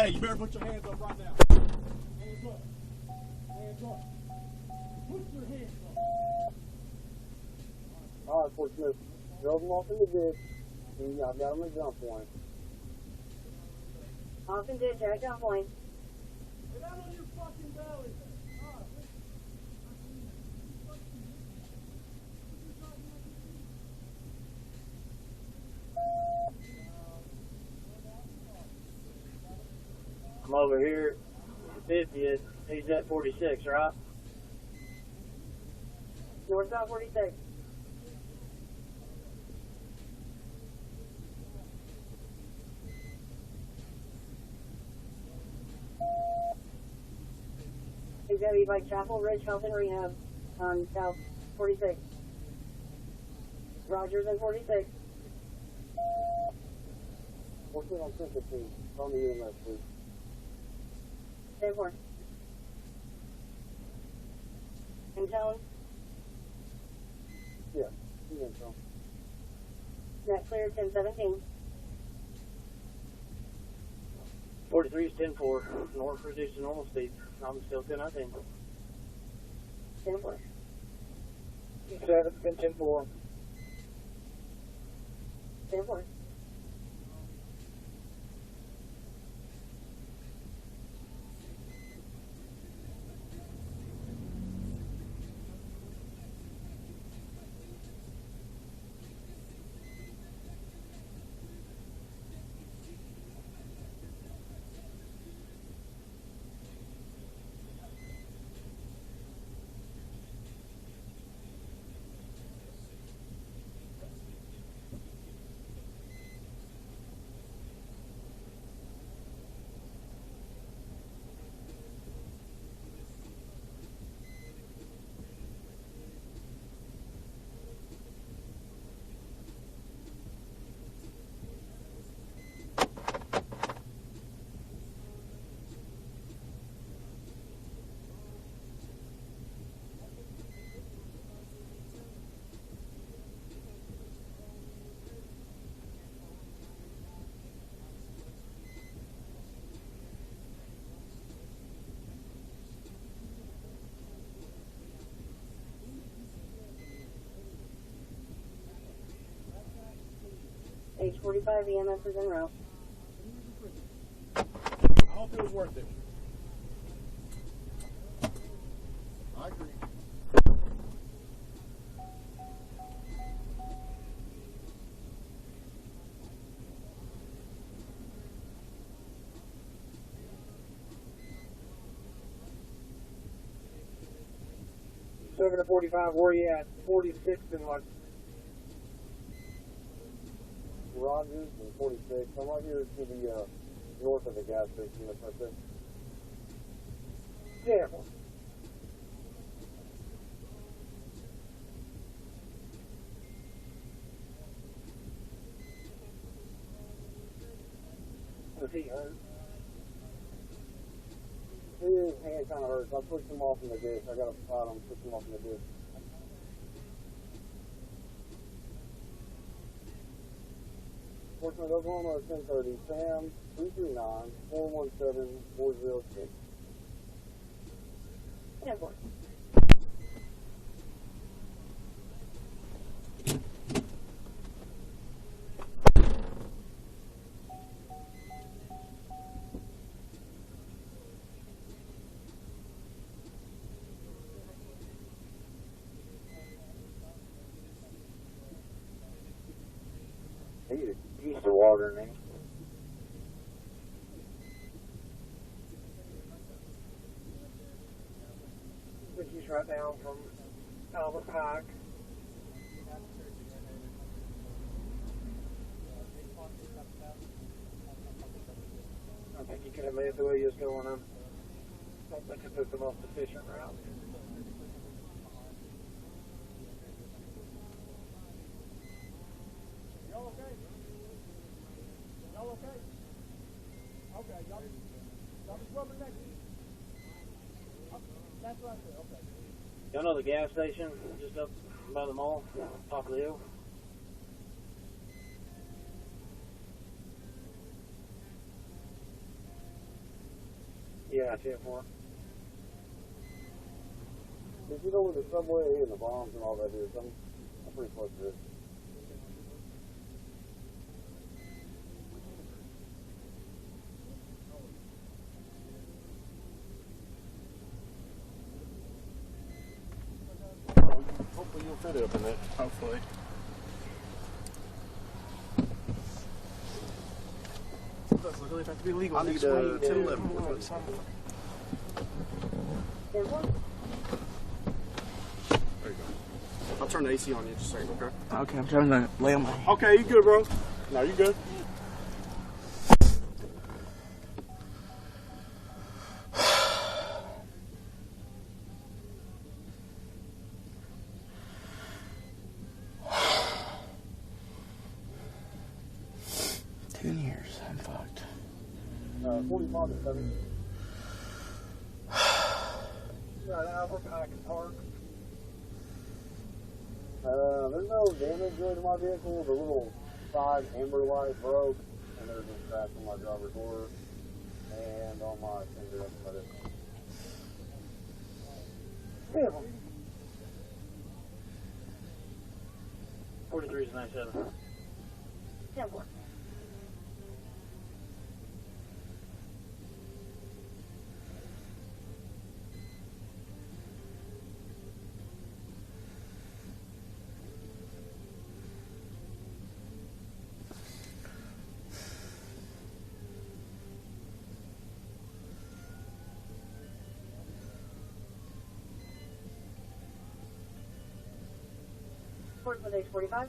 Hey, you better put your hands up right now. Hands up. Hands up. Put your hands up. All right, Fort Smith. Drove them off in the ditch. And I've got them at gunpoint. Off in ditch at gunpoint. Get out on your fucking belly. I'm over here at 50th. He's at 46, right? Northbound 46. He's going to be by Chapel Ridge Health and Rehab on South 46. Rogers and 46. What's it on 15? Call me EMS, please. 10-4. In tone? Yeah, he's in tone. Net clear 1017. 43 is 10-4. North reduced to normal speed. I'm still 10-19. 10-4. 7, been 10-4. 10-4. H45 EMS is en route. I hope it was worth it. 47 to 45, where are you at? 46 and what? Rogers and 46. I'm right here to the north of the gas station. That's right there. Yeah. Does he hurt? His hand kind of hurts. I pushed him off in the ditch. I got to fight him, push him off in the ditch. Portsmouth, Oklahoma, 1030. Sam, 339-417-406. Yeah, boy. He's a piece of water in there. But he's right down from Albert Pike. I think you could have made it the way he was going. I don't think it took the most efficient route. Y'all okay? Y'all okay? Okay, y'all just rubbing next to you. That's right there, okay. Y'all know the gas station just up by the mall, top of the hill? Yeah, 10-4. If you know where the subway and the bombs and all that is, I'm pretty close to it. Hopefully you'll fit it up in it. Hopefully. Does it really have to be legal? I need 1011. There's one. There you go. I'll turn the AC on you just a second, okay? Okay, I'm trying to lay on my... Okay, you good, bro? No, you good? Years, I'm fucked. 45 to 7. Right, Albert Pike Park. There's no damage really to my vehicle. The little side amber light broke, and there's a scratch on my driver's door and on my fender. That's about it. Yeah. 43 is 97. 10-4. Portsmouth H45.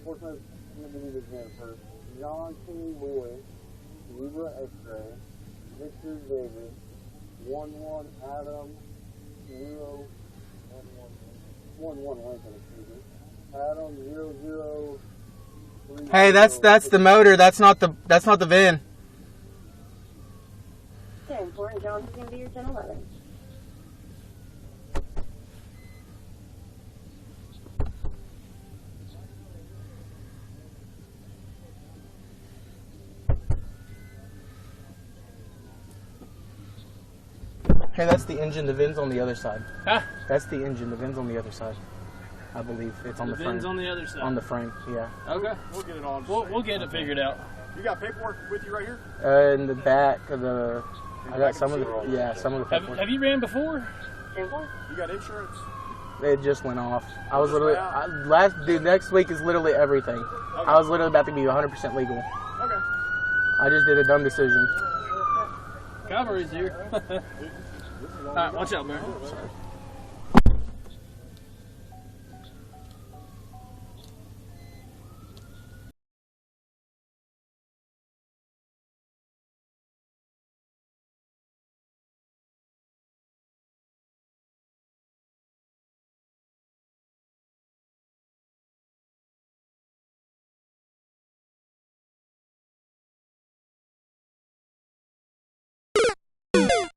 Portsmouth, I'm going to do this again first. John T. Boyd, Libra X-ray, Victor David, 11 Adam, 0, 11 Lincoln, excuse me. Adam 003. Hey, that's the motor. That's not the VIN. 10-4, and John's going to be your 10-11. Hey, that's the engine. The VIN's on the other side. Huh? That's the engine. The VIN's on the other side. I believe it's on the frame. VIN's on the other side. On the frame, yeah. Okay. We'll get it on. We'll get it figured out. You got paperwork with you right here? In the back of the, I got some of the, some of the paperwork. Have you ran before? 10-4. You got insurance? It just went off. I was Just literally, went out? dude, next week is literally everything. Okay. I was literally about to be 100% legal. Okay. I just did a dumb decision. Cavalry's here. Alright, watch out, man. Hey,